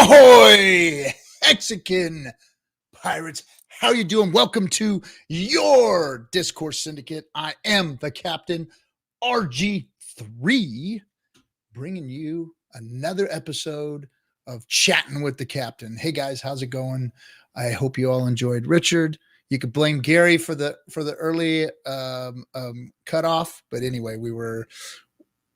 Ahoy, Mexican pirates. How you doing? Welcome to your Discourse Syndicate. I am the captain, RG3, bringing you another episode of Chatting with the Captain. Hey guys, how's it going? I hope you all enjoyed Richard. You could blame Gary for the early cutoff, but anyway,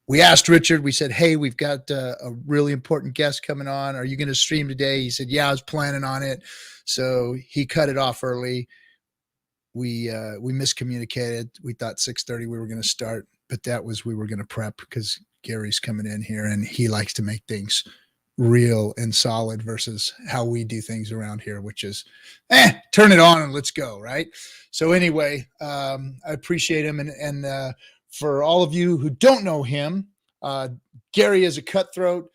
we asked Richard, we said, hey, we've got a really important guest coming on. Are you going to stream today? He said, yeah, I was planning on it. So he cut it off early. We miscommunicated. We thought 6:30 we were going to start, but we were going to prep because Gary's coming in here and he likes to make things real and solid versus how we do things around here, which is, turn it on and let's go, right? So anyway, I appreciate him. And for all of you who don't know him, Gary is a cutthroat.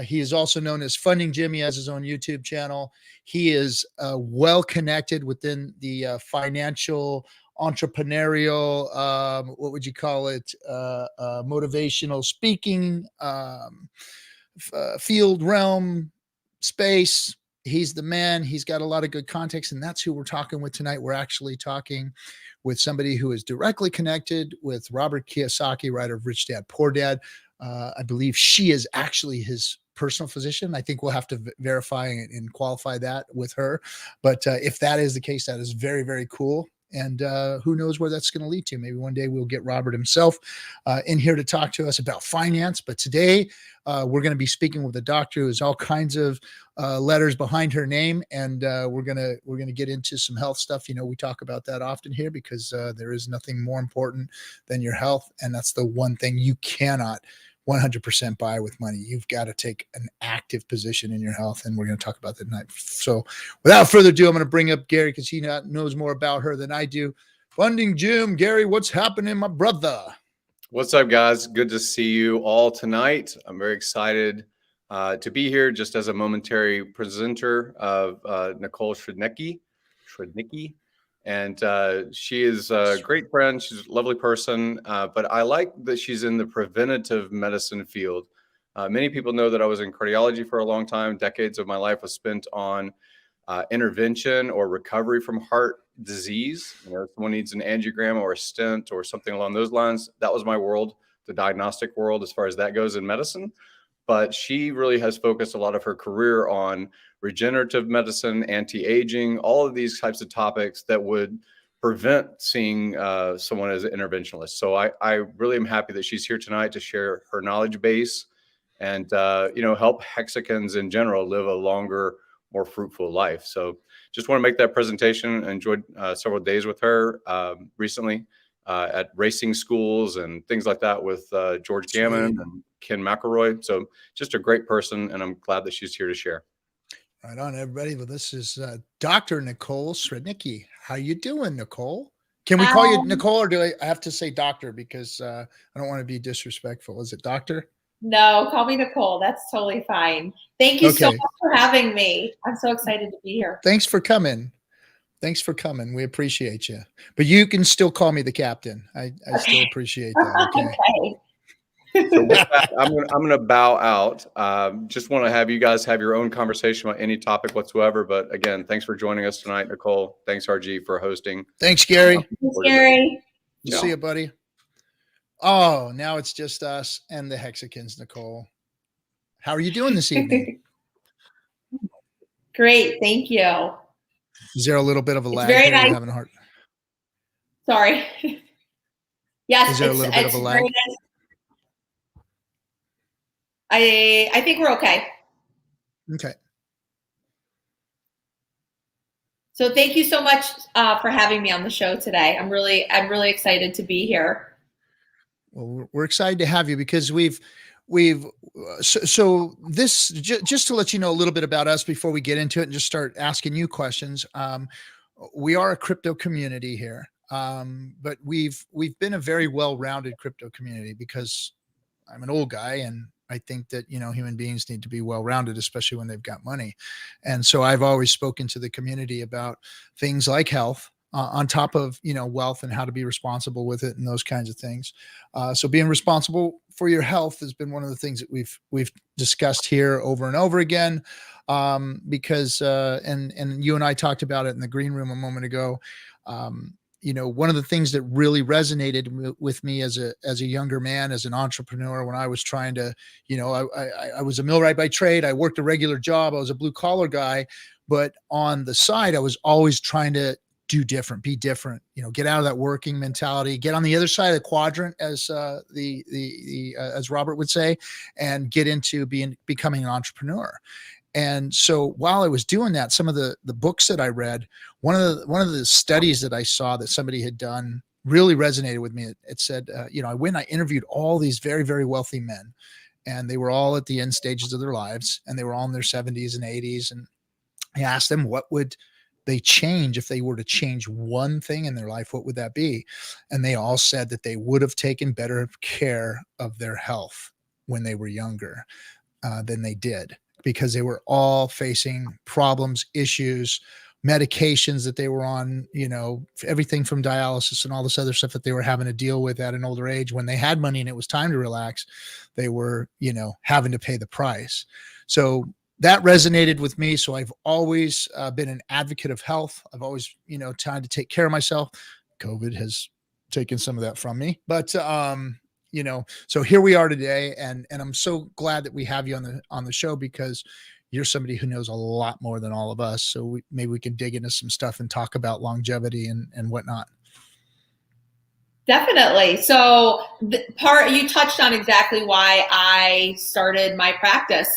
He is also known as Funding Jim. He has his own YouTube channel. He is well connected within the financial, entrepreneurial, what would you call it? Motivational speaking field, realm, space. He's the man. He's got a lot of good context, and that's who we're talking with tonight. We're actually talking with somebody who is directly connected with Robert Kiyosaki, writer of Rich Dad, Poor Dad. I believe she is actually his personal physician. I think we'll have to verify and qualify that with her. But if that is the case, that is very, very cool. And who knows where that's going to lead to. Maybe one day we'll get Robert himself in here to talk to us about finance. But today we're going to be speaking with a doctor who has all kinds of letters behind her name. And we're going to get into some health stuff. You know, we talk about that often here because there is nothing more important than your health. And that's the one thing you cannot 100% buy with money. You've got to take an active position in your health. And we're going to talk about that tonight. So without further ado, I'm going to bring up Gary because he knows more about her than I do. Funding Jim, Gary, what's happening, my brother? What's up, guys? Good to see you all tonight. I'm very excited to be here just as a momentary presenter of Nicole Srednicki. And she is a great friend. She's a lovely person, but I like that she's in the preventative medicine field. Many people know that I was in cardiology for a long time. Decades of my life was spent on intervention or recovery from heart disease. You know, if someone needs an angiogram or a stent or something along those lines. That was my world, the diagnostic world, as far as that goes in medicine. But she really has focused a lot of her career on regenerative medicine, anti-aging, all of these types of topics that would prevent seeing someone as an interventionalist. So I really am happy that she's here tonight to share her knowledge base and, help Mexicans in general live a longer, more fruitful life. So just want to make that presentation. I enjoyed several days with her recently at racing schools and things like that with George Gammon and Ken McElroy. So just a great person, and I'm glad that she's here to share. Right on, everybody. Well, this is Dr. Nicole Srednicki. How you doing, Nicole? Can we call you Nicole, or do I have to say doctor because I don't want to be disrespectful? Is it doctor? No, call me Nicole. That's totally fine. Thank you so much for having me. I'm so excited to be here. Thanks for coming. We appreciate you. But you can still call me the captain. I still appreciate that. Okay. So with that, I'm going to bow out. Just want to have you guys have your own conversation about any topic whatsoever. But again, thanks for joining us tonight, Nicole. Thanks, RG, for hosting. Thanks, Gary. Thanks, Gary. See you, buddy. Oh, now it's just us and the Mexicans, Nicole. How are you doing this evening? Great. Thank you. Is there a little bit of a lag? Very nice. Having a heart. Sorry. Yes. Is there a little bit of a lag? Nice. I think we're okay. Okay. So thank you so much for having me on the show today. I'm really excited to be here. Well, we're excited to have you because so this just to let you know a little bit about us before we get into it and just start asking you questions. We are a crypto community here, but we've been a very well-rounded crypto community because I'm an old guy and I think that, human beings need to be well-rounded, especially when they've got money. And so I've always spoken to the community about things like health, on top of, wealth and how to be responsible with it and those kinds of things. So being responsible for your health has been one of the things that we've discussed here over and over again. Because and you and I talked about it in the green room a moment ago. One of the things that really resonated with me as a younger man, as an entrepreneur, when I was trying to, I was a millwright by trade. I worked a regular job. I was a blue collar guy, but on the side, I was always trying to do different, be different, get out of that working mentality, get on the other side of the quadrant, as as Robert would say, and get into becoming an entrepreneur. And so while I was doing that, some of the books that I read, one of the studies that I saw that somebody had done really resonated with me. It said, I interviewed all these very, very wealthy men, and they were all at the end stages of their lives, and they were all in their 70s and 80s. And I asked them, what would they change if they were to change one thing in their life? What would that be? And they all said that they would have taken better care of their health when they were younger than they did, because they were all facing problems, issues, medications that they were on, everything from dialysis and all this other stuff that they were having to deal with at an older age. When they had money and it was time to relax, they were, having to pay the price. So that resonated with me. So I've always been an advocate of health. I've always, tried to take care of myself. COVID has taken some of that from me, but, so here we are today, and I'm so glad that we have you on the show, because you're somebody who knows a lot more than all of us. So maybe we can dig into some stuff and talk about longevity and whatnot. Definitely. So you touched on exactly why I started my practice.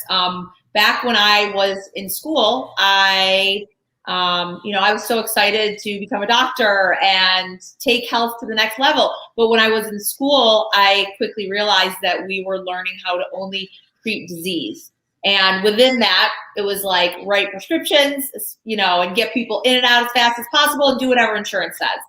Back when I was in school, I was so excited to become a doctor and take health to the next level. But when I was in school, I quickly realized that we were learning how to only treat disease. And within that, it was like write prescriptions, and get people in and out as fast as possible and do whatever insurance says.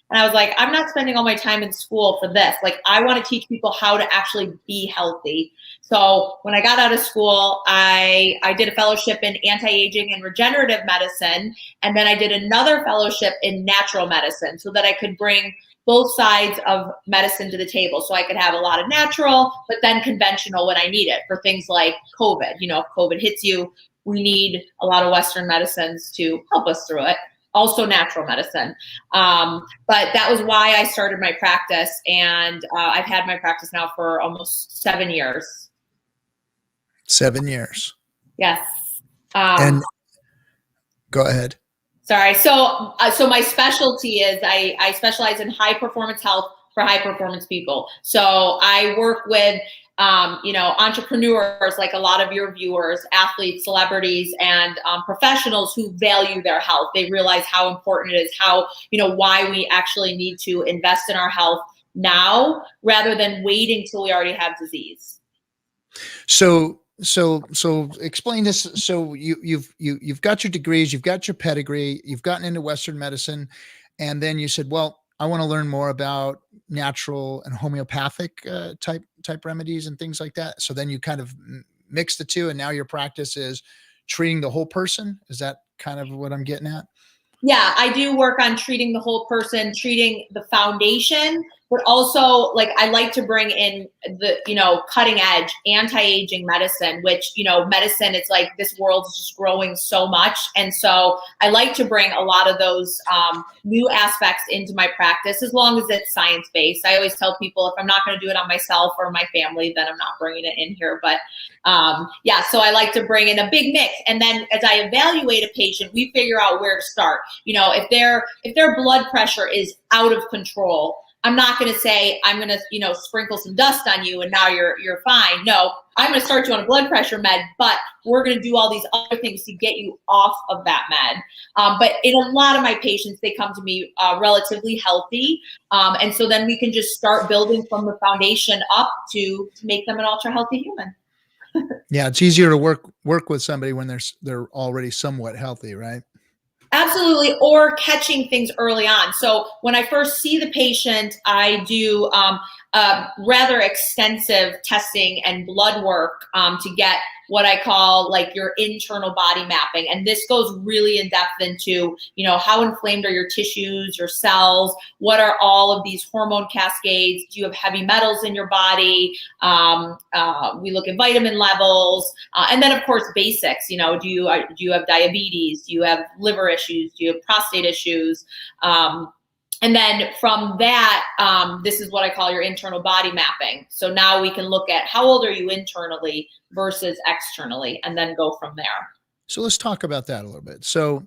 And I was like, I'm not spending all my time in school for this. Like, I want to teach people how to actually be healthy. So when I got out of school, I did a fellowship in anti-aging and regenerative medicine. And then I did another fellowship in natural medicine, so that I could bring both sides of medicine to the table. So I could have a lot of natural, but then conventional when I need it for things like COVID. If COVID hits you, we need a lot of Western medicines to help us through it. Also natural medicine. But that was why I started my practice. And I've had my practice now for almost 7 years. 7 years. Yes. And go ahead. Sorry. So my specialty is I specialize in high performance health for high performance people. So I work with entrepreneurs, like a lot of your viewers, athletes, celebrities, and professionals who value their health. They realize how important it is, how, why we actually need to invest in our health now rather than waiting till we already have disease. So explain this. So you've got your degrees, you've got your pedigree, you've gotten into Western medicine, and then you said, well, I want to learn more about natural and homeopathic type remedies and things like that. So then you kind of mix the two, and now your practice is treating the whole person. Is that kind of what I'm getting at? Yeah, I do work on treating the whole person, treating the foundation, but also like I like to bring in the, cutting edge anti-aging medicine, which, medicine, it's like this world is just growing so much. And so I like to bring a lot of those new aspects into my practice, as long as it's science-based. I always tell people, if I'm not going to do it on myself or my family, then I'm not bringing it in here. But so I like to bring in a big mix. And then as I evaluate a patient, we figure out where to start. If their blood pressure is out of control, I'm not going to say, I'm going to, sprinkle some dust on you and now you're fine. No, I'm going to start you on a blood pressure med, but we're going to do all these other things to get you off of that med. But in a lot of my patients, they come to me relatively healthy. And so then we can just start building from the foundation up to make them an ultra healthy human. Yeah, it's easier to work with somebody when they're already somewhat healthy, right? Absolutely, or catching things early on. So when I first see the patient, I do rather extensive testing and blood work to get what I call like your internal body mapping. And this goes really in depth into, you know, how inflamed are your tissues, your cells, what are all of these hormone cascades, do you have heavy metals in your body? We look at vitamin levels, and then of course basics, you know, do you have diabetes? Do you have liver issues? Do you have prostate issues? And then from that, this is what I call your internal body mapping. So now we can look at how old are you internally versus externally, and then go from there. So let's talk about that a little bit. So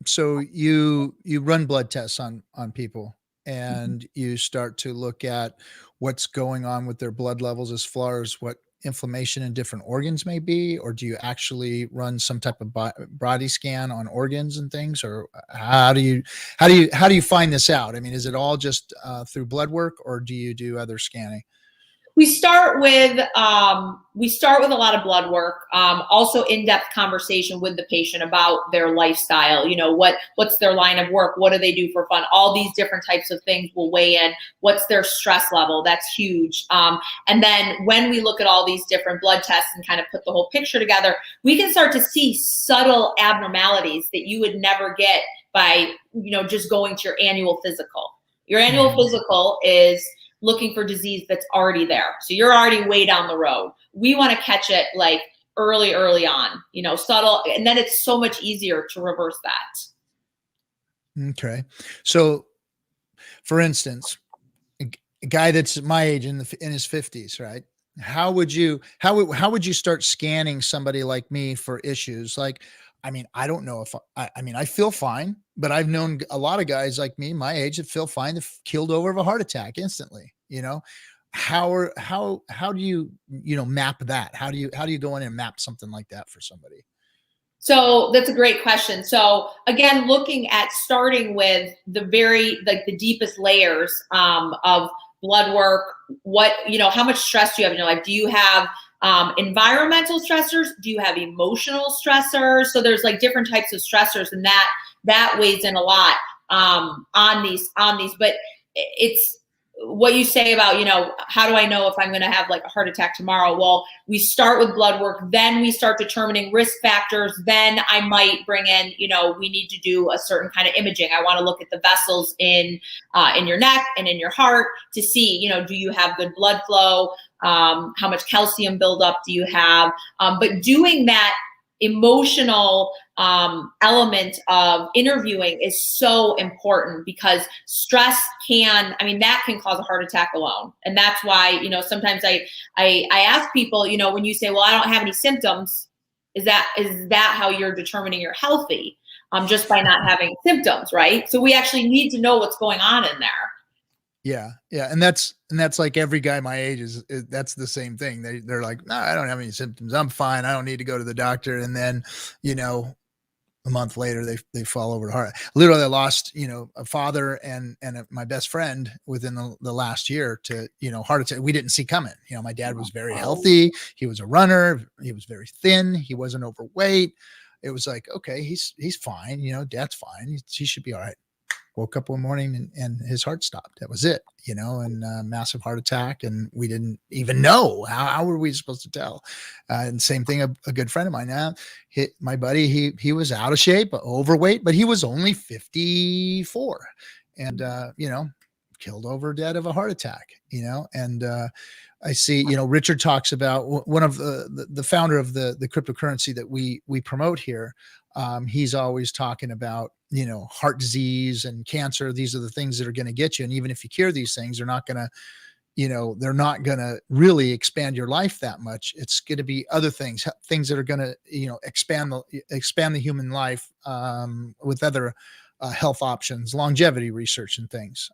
you run blood tests on people, and you start to look at what's going on with their blood levels as far as what inflammation in different organs may be, or do you actually run some type of body scan on organs and things, or how do you find this out? I mean, is it all just through blood work, or do you do other scanning? We start with a lot of blood work, also in-depth conversation with the patient about their lifestyle. You know, what's their line of work? What do they do for fun? All these different types of things will weigh in. What's their stress level? That's huge. And then when we look at all these different blood tests and kind of put the whole picture together, we can start to see subtle abnormalities that you would never get by, you know, just going to your annual physical. Your annual physical is looking for disease that's already there. So you're already way down the road. We want to catch it like early on, you know, subtle. And then it's so much easier to reverse that. Okay. So for instance, a guy that's my age in his 50s, right? How would you start scanning somebody like me for issues? Like, I mean, I don't know if I feel fine, but I've known a lot of guys like me, my age, that feel fine, that killed over of a heart attack instantly. You know, how do you map that? How do you go in and map something like that for somebody? So that's a great question. So again, looking at starting with the deepest layers of blood work, how much stress do you have in your life? Do you have environmental stressors? Do you have emotional stressors? So there's like different types of stressors, and that weighs in a lot on these. But it's what you say about, you know, how do I know if I'm going to have like a heart attack tomorrow? Well, we start with blood work, then we start determining risk factors. Then I might bring in, you know, we need to do a certain kind of imaging. I want to look at the vessels in your neck and in your heart to see, you know, do you have good blood flow? How much calcium buildup do you have? But doing that emotional element of interviewing is so important, because stress that can cause a heart attack alone. And that's why, you know, sometimes I ask people, you know, when you say, well, I don't have any symptoms, is that how you're determining you're healthy? Just by not having symptoms, right? So we actually need to know what's going on in there. Yeah. And that's like every guy my age that's the same thing. They're like, no, I don't have any symptoms. I'm fine. I don't need to go to the doctor. And then, you know, a month later they fall over to heart. Literally, I lost, you know, a father and my best friend within the last year to, you know, heart attack. We didn't see coming. You know, my dad was very healthy. He was a runner. He was very thin. He wasn't overweight. It was like, okay, he's fine. You know, dad's fine. He should be all right. Woke up one morning and his heart stopped. That was it, you know, and massive heart attack. And we didn't even know. How were we supposed to tell? And same thing, a good friend of mine now, my buddy, he was out of shape, overweight, but he was only 54 and, you know, killed over dead of a heart attack, you know, and I see, you know, Richard talks about one of the founder of the cryptocurrency that we promote here. He's always talking about, you know, heart disease and cancer. These are the things that are going to get you. And even if you cure these things, they're not going to really expand your life that much. It's going to be other things that are going to, you know, expand the human life with other health options, longevity research and things.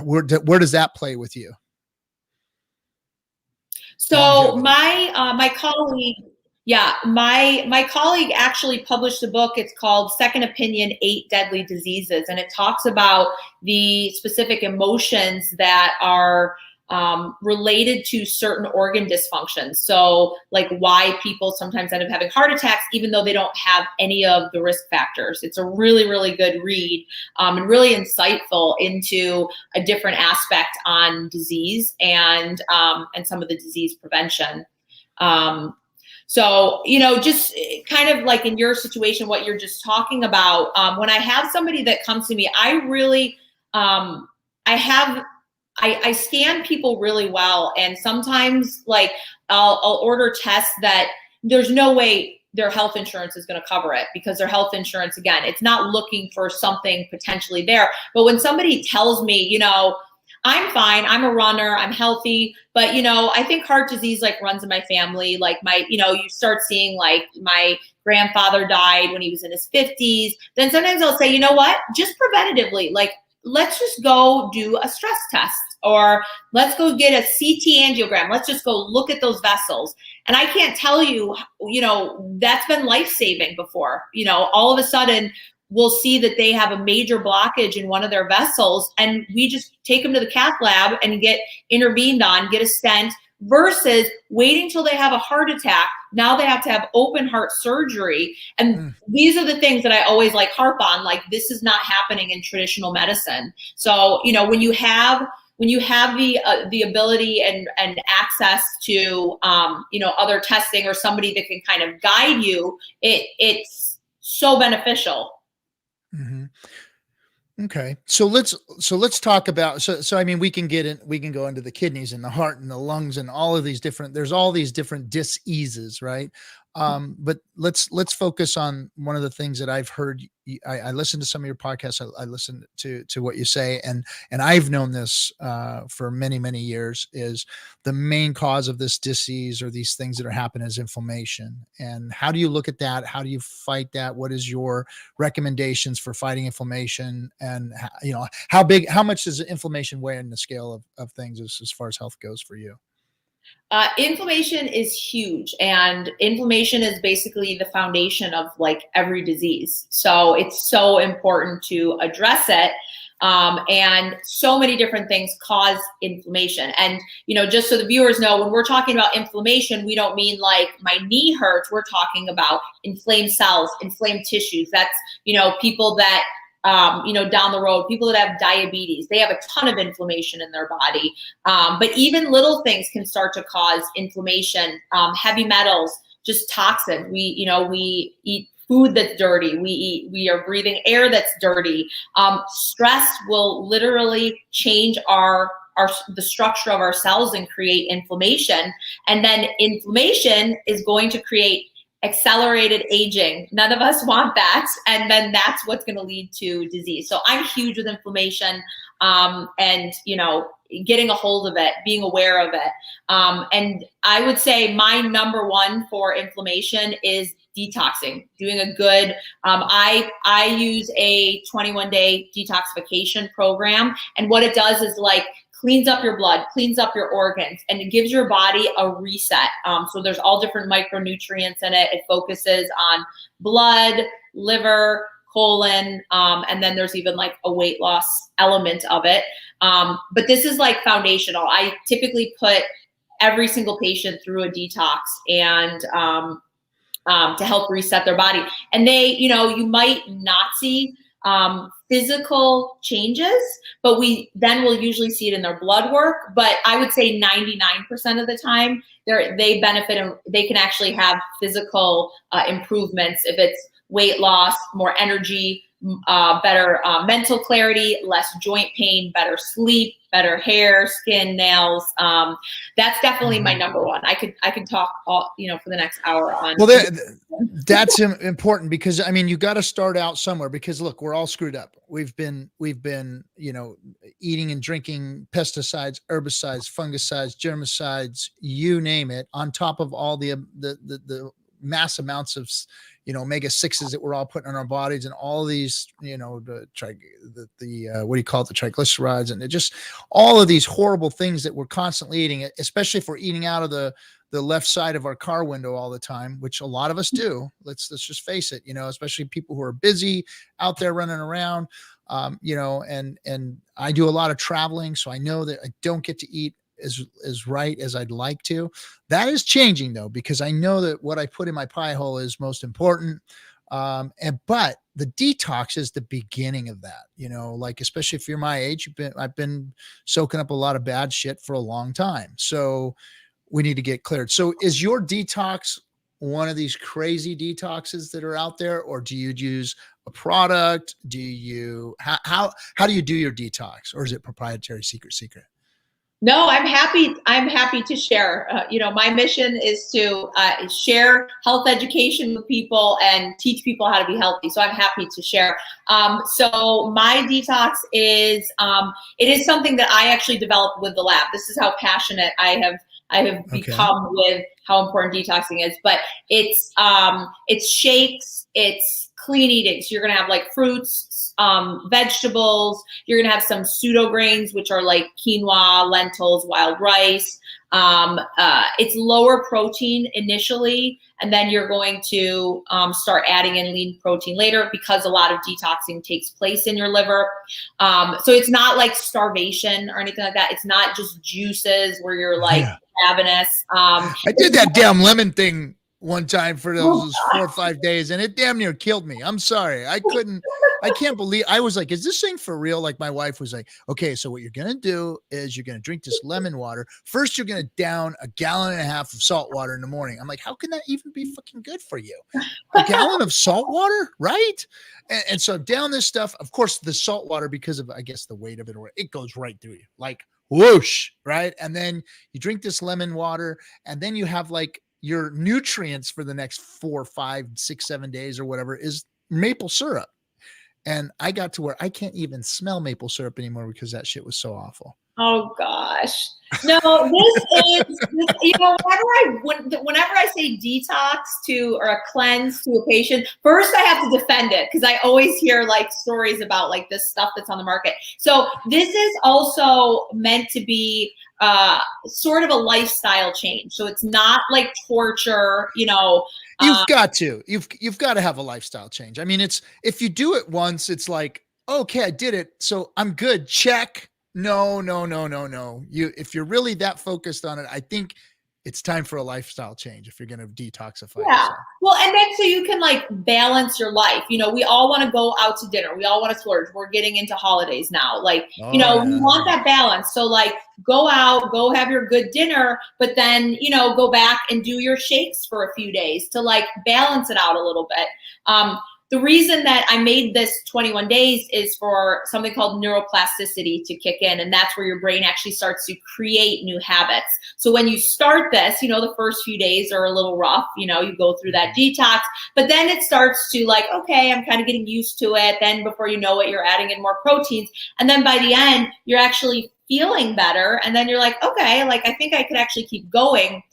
Where does that play with you? So my colleague, my colleague actually published a book. It's called Second Opinion: 8 Deadly Diseases. And it talks about the specific emotions that are related to certain organ dysfunctions. So like why people sometimes end up having heart attacks, even though they don't have any of the risk factors. It's a really, really good read, and really insightful into a different aspect on disease and some of the disease prevention. So, just kind of like in your situation, what you're just talking about, when I have somebody that comes to me, I really, I scan people really well. And sometimes like I'll order tests that there's no way their health insurance is going to cover it, because their health insurance, again, it's not looking for something potentially there. But when somebody tells me, I'm fine, I'm a runner, I'm healthy, but I think heart disease like runs in my family. Like you start seeing like my grandfather died when he was in his 50s. Then sometimes I'll say, you know what, just preventatively, like let's just go do a stress test, or let's go get a CT angiogram. Let's just go look at those vessels. And I can't tell you, that's been life-saving before. All of a sudden we'll see that they have a major blockage in one of their vessels, and we just take them to the cath lab and get intervened on, get a stent, versus waiting till they have a heart attack. Now they have to have open heart surgery. And these are the things that I always like harp on, like this is not happening in traditional medicine. So, when you have the ability and access to, other testing or somebody that can kind of guide you, it's so beneficial. Mm-hmm. Okay. So let's talk about, so I mean, we can go into the kidneys and the heart and the lungs and all of these there's all these different diseases, right? But let's focus on one of the things that I've heard. I listened to some of your podcasts. I listened to what you say, and I've known this for many, many years, is the main cause of this disease or these things that are happening is inflammation. And how do you look at that? How do you fight that? What is your recommendations for fighting inflammation? And how much does inflammation weigh in the scale of things as far as health goes for you? Inflammation is huge, and inflammation is basically the foundation of like every disease. So it's so important to address it. And so many different things cause inflammation. And, just so the viewers know, when we're talking about inflammation, we don't mean like my knee hurts. We're talking about inflamed cells, inflamed tissues. That's, people that, down the road, people that have diabetes, they have a ton of inflammation in their body. But even little things can start to cause inflammation. Heavy metals, just toxin. We eat food that's dirty. We are breathing air that's dirty. Stress will literally change the structure of our cells and create inflammation. And then inflammation is going to create accelerated aging. None of us want that. And then that's what's going to lead to disease. So I'm huge with inflammation, and, getting a hold of it, being aware of it. And I would say my number one for inflammation is detoxing, doing a good, I use a 21-day detoxification program. And what it does is like cleans up your blood, cleans up your organs, and it gives your body a reset. So there's all different micronutrients in it. It focuses on blood, liver, colon, and then there's even like a weight loss element of it. But this is like foundational. I typically put every single patient through a detox and to help reset their body. And they, you might not see physical changes, but we'll usually see it in their blood work. But I would say 99% of the time they benefit and they can actually have physical improvements. If it's weight loss, more energy, better mental clarity, less joint pain, better sleep, better hair, skin, nails. That's definitely my number one. I could talk all, for the next hour on. Well, that's important, because I mean, you got to start out somewhere, because look, we're all screwed up. We've been, eating and drinking pesticides, herbicides, fungicides, germicides, you name it, on top of all the mass amounts of, omega-6s that we're all putting on our bodies, and all these, what do you call it? The triglycerides, and just all of these horrible things that we're constantly eating, especially if we're eating out of the left side of our car window all the time, which a lot of us do. Let's just face it, especially people who are busy out there running around, and I do a lot of traveling. So I know that I don't get to eat as right as I'd like to. That is changing though, because I know that what I put in my pie hole is most important. But the detox is the beginning of that, like, especially if you're my age, I've been soaking up a lot of bad shit for a long time. So we need to get cleared. So is your detox one of these crazy detoxes that are out there, or do you use a product? How do you do your detox, or is it proprietary secret? No, I'm happy to share. My mission is to share health education with people and teach people how to be healthy. So I'm happy to share. So my detox is, it is something that I actually developed with the lab. This is how passionate I have become with how important detoxing is. But it's shakes, it's clean eating. So you're going to have like fruits, vegetables. You're going to have some pseudo grains, which are like quinoa, lentils, wild rice. It's lower protein initially, and then you're going to start adding in lean protein later, because a lot of detoxing takes place in your liver. So it's not like starvation or anything like that. It's not just juices where you're like ravenous. I did that damn lemon thing one time for those 4 or 5 days, and it damn near killed me. I'm sorry. I can't believe, I was like, is this thing for real? Like, my wife was like, okay, so what you're going to do is you're going to drink this lemon water. First, you're going to down 1.5 gallons of salt water in the morning. I'm like, how can that even be fucking good for you? 1 gallon of salt water, right? And so down this stuff, of course, the salt water, because of, I guess, the weight of it, or it goes right through you, like whoosh, right? And then you drink this lemon water, and then you have like your nutrients for the next 4, 5, 6, 7 days or whatever is maple syrup. And I got to where I can't even smell maple syrup anymore because that shit was so awful. Oh gosh. No, whenever I say detox or a cleanse to a patient, first I have to defend it, because I always hear like stories about like this stuff that's on the market. So this is also meant to be sort of a lifestyle change. So it's not like torture, You've got to have a lifestyle change. I mean, if you do it once, it's like, okay, I did it, so I'm good. Check. No. If you're really that focused on it, I think it's time for a lifestyle change if you're going to detoxify. Yeah. Yourself. Well, and then so you can like balance your life. We all want to go out to dinner. We all want to splurge. We're getting into holidays now. Like, we want that balance. So like, go out, go have your good dinner, but then, go back and do your shakes for a few days to like balance it out a little bit. The reason that I made this 21 days is for something called neuroplasticity to kick in. And that's where your brain actually starts to create new habits. So when you start this, the first few days are a little rough, you go through that detox, but then it starts to like, okay, I'm kind of getting used to it. Then before you know it, you're adding in more proteins. And then by the end, you're actually feeling better. And then you're like, okay, like I think I could actually keep going.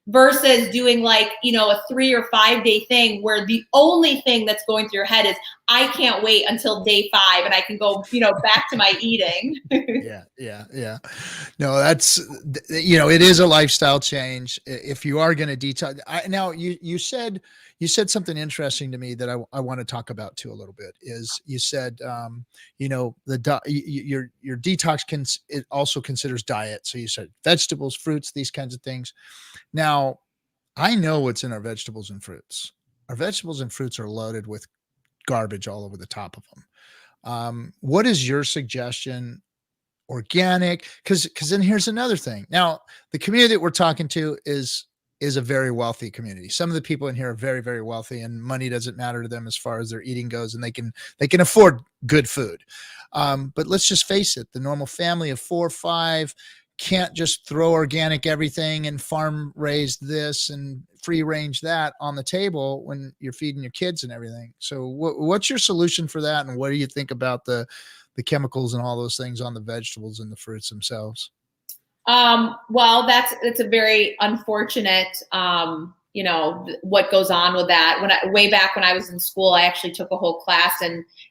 Versus doing like, a 3 or 5 day thing where the only thing that's going through your head is, I can't wait until day 5 and I can go, back to my eating. Yeah. No, that's, it is a lifestyle change. If you are going to detox. Now you said something interesting to me that I want to talk about too a little bit. Is you said, your detox it also considers diet. So you said vegetables, fruits, these kinds of things. Now, I know what's in our vegetables and fruits. Our vegetables and fruits are loaded with garbage all over the top of them. What is your suggestion? Organic? Because then here's another thing. Now, the community that we're talking to is a very wealthy community. Some of the people in here are very, very wealthy, and money doesn't matter to them as far as their eating goes, and they can afford good food. But let's just face it, the normal family of 4 or 5 can't just throw organic everything and farm raised this and free range that on the table when you're feeding your kids and everything. So what's your solution for that? And what do you think about the chemicals and all those things on the vegetables and the fruits themselves? Well, it's a very unfortunate, what goes on with that. Way back when I was in school, I actually took a whole class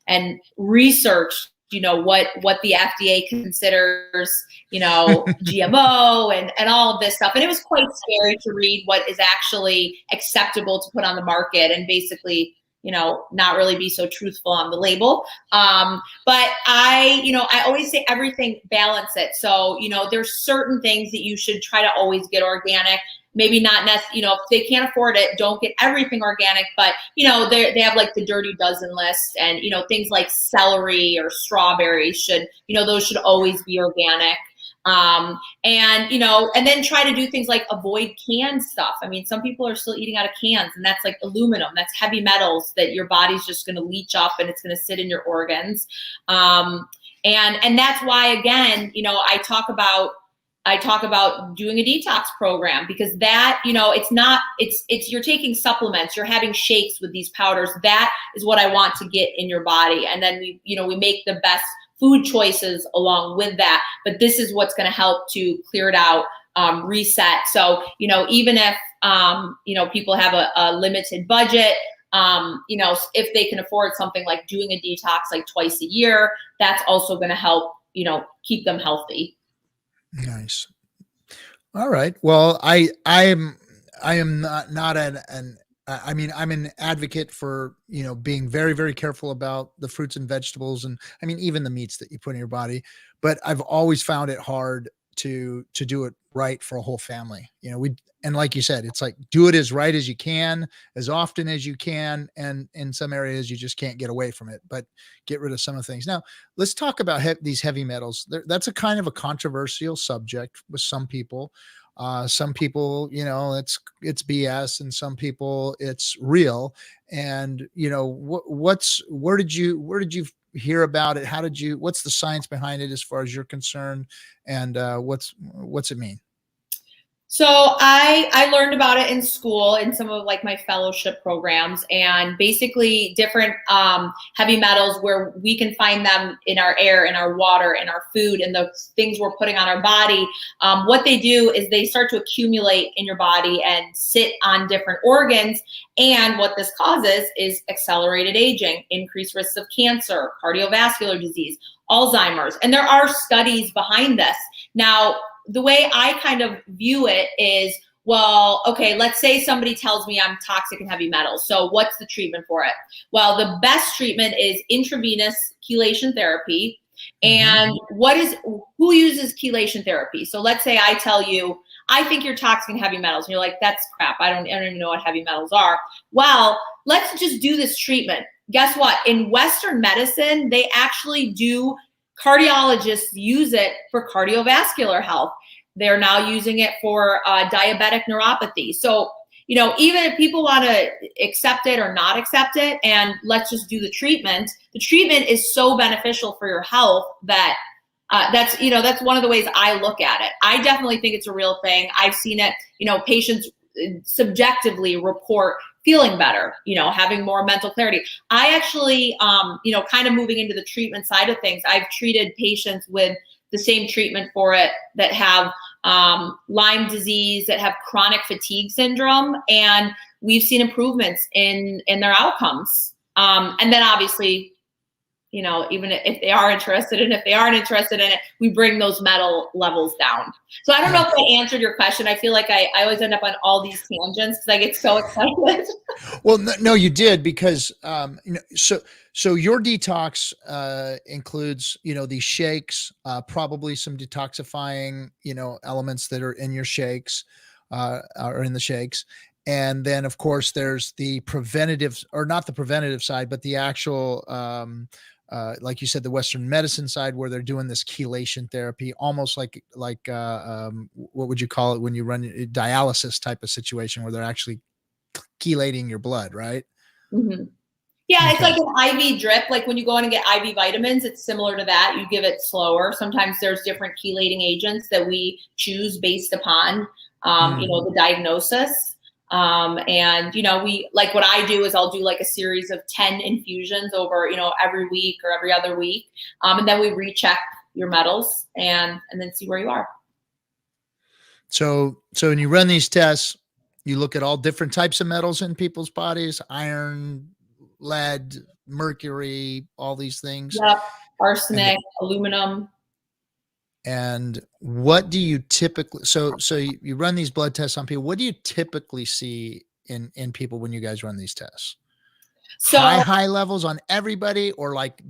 and researched, what the FDA considers, GMO and all of this stuff. And it was quite scary to read what is actually acceptable to put on the market. And basically, not really be so truthful on the label. But I always say everything, balance it. So, there's certain things that you should try to always get organic. Maybe not if they can't afford it, don't get everything organic, but they have like the dirty dozen list, and things like celery or strawberries those should always be organic. And then try to do things like avoid canned stuff. I mean, some people are still eating out of cans, and that's like aluminum, that's heavy metals that your body's just going to leach up and it's going to sit in your organs. And that's why, again, I talk about doing a detox program, because that, it's you're taking supplements, you're having shakes with these powders. That is what I want to get in your body. And then we make the best food choices along with that. But this is what's going to help to clear it out, reset. So, even if, people have a limited budget, if they can afford something like doing a detox like twice a year, that's also going to help, keep them healthy. Nice. All right. Well, I am not I'm an advocate for, being very, very careful about the fruits and vegetables, and even the meats that you put in your body, but I've always found it hard to do it right for a whole family. And like you said, it's like, do it as right as you can, as often as you can. And in some areas you just can't get away from it, but get rid of some of the things. Now let's talk about these heavy metals. That's a kind of a controversial subject with some people. Some people, it's BS, and some people it's real. And, where did you hear about it? What's the science behind it as far as you're concerned? And, what's it mean? So I learned about it in school in some of like my fellowship programs, and basically different heavy metals where we can find them in our air, in our water, in our food, and the things we're putting on our body. What they do is they start to accumulate in your body and sit on different organs. And what this causes is accelerated aging, increased risks of cancer, cardiovascular disease, Alzheimer's. And there are studies behind this. Now, the way I kind of view it is, well, okay, let's say somebody tells me I'm toxic in heavy metals. So what's the treatment for it? Well, the best treatment is intravenous chelation therapy. And who uses chelation therapy? So let's say I tell you, I think you're toxic in heavy metals. And you're like, that's crap. I don't even know what heavy metals are. Well, let's just do this treatment. Guess what? In Western medicine, they actually do, cardiologists use it for cardiovascular health. They're now using it for diabetic neuropathy. So, even if people want to accept it or not accept it, and let's just do the treatment is so beneficial for your health that that's one of the ways I look at it. I definitely think it's a real thing. I've seen it, patients subjectively report feeling better, having more mental clarity. I actually, kind of moving into the treatment side of things, I've treated patients with the same treatment for it that have Lyme disease, that have chronic fatigue syndrome, and we've seen improvements in their outcomes. And then obviously, even if they are interested, and if they aren't interested in it, we bring those metal levels down. So I don't know if I answered your question. I feel like I always end up on all these tangents because I get so excited. Well, no, you did, because, so your detox includes, these shakes, probably some detoxifying, elements that are in your shakes, or in the shakes. And then of course there's the preventative, or not the preventative side, but the actual, like you said, the Western medicine side, where they're doing this chelation therapy, almost like what would you call it when you run a dialysis type of situation, where they're actually chelating your blood, right? Mm-hmm. Yeah, Okay. it's like an IV drip. Like when you go in and get IV vitamins, it's similar to that. You give it slower. Sometimes there's different chelating agents that we choose based upon, the diagnosis. And we, like, what I do is I'll do like a series of 10 infusions over, every week or every other week. And then we recheck your metals and then see where you are. So when you run these tests, you look at all different types of metals in people's bodies: iron, lead, mercury, all these things. Yep. Arsenic, aluminum. And what do you typically, so you run these blood tests on people. What do you typically see in people when you guys run these tests? So high levels on everybody, or like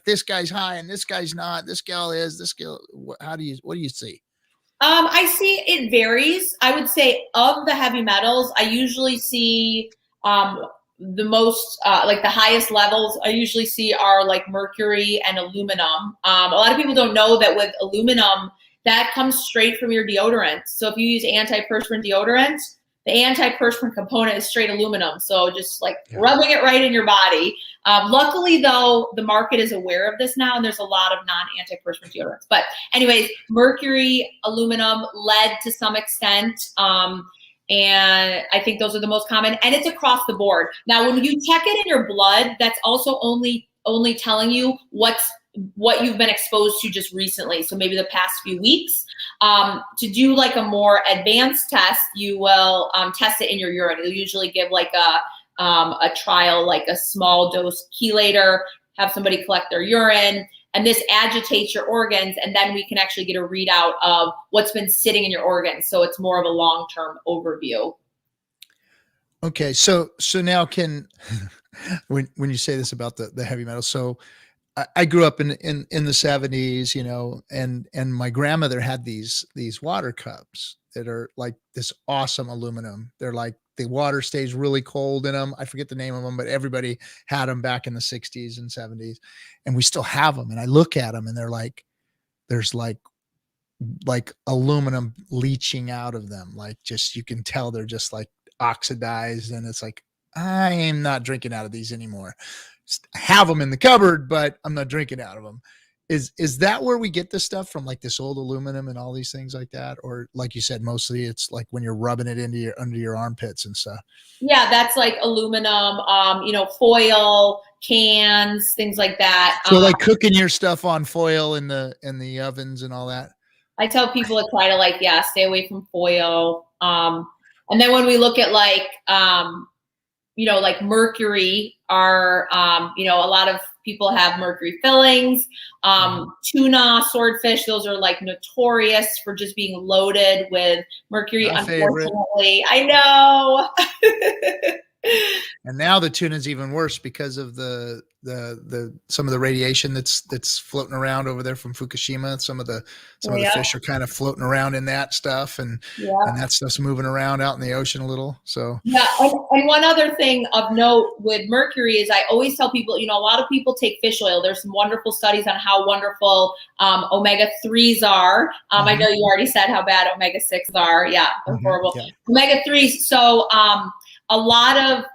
this guy's high and this guy's not, this gal is, this gal, what do you see? I see it varies. I would say of the heavy metals, I usually see the most, like the highest levels I usually see are like mercury and aluminum. A lot of people don't know that with aluminum, that comes straight from your deodorant. So if you use antiperspirant deodorant, the antiperspirant component is straight aluminum. So just like rubbing it right in your body. Luckily, though, the market is aware of this now, and there's a lot of non-antiperspirant deodorants. But anyways, mercury, aluminum, lead to some extent. And I think those are the most common, and it's across the board. Now, when you check it in your blood, that's also only telling you what you've been exposed to just recently. So maybe the past few weeks. To do like a more advanced test, you will test it in your urine. You'll usually give like a trial, like a small dose chelator, have somebody collect their urine, and this agitates your organs, and then we can actually get a readout of what's been sitting in your organs. So it's more of a long-term overview. Okay, so now can when you say this about the heavy metals, so I grew up in the 70s, you know, and my grandmother had these water cups that are like this awesome aluminum. They're like, the water stays really cold in them. I forget the name of them, but everybody had them back in the 60s and 70s, and we still have them. And I look at them and they're like, there's like aluminum leaching out of them. Like, just, you can tell they're just like oxidized, and it's like, I am not drinking out of these anymore. I have them in the cupboard, but I'm not drinking out of them. Is that where we get this stuff from, like this old aluminum and all these things like that? Or like you said, mostly it's like when you're rubbing it under your armpits and stuff. Yeah, that's like aluminum, you know, foil, cans, things like that. So like cooking your stuff on foil in the ovens and all that. I tell people to try to stay away from foil. And then when we look at like mercury, a lot of people have mercury fillings. Tuna, swordfish, those are like notorious for just being loaded with mercury. My unfortunately, favorite. I know. And now the tuna is even worse because of the some of the radiation that's floating around over there from Fukushima. Some of the fish are kind of floating around in that stuff, and that stuff's moving around out in the ocean a little. So and one other thing of note with mercury is I always tell people, a lot of people take fish oil. There's some wonderful studies on how wonderful omega-3s are. I know you already said how bad omega-6s are. Yeah, they're horrible. Yeah. Omega-3s. So a lot of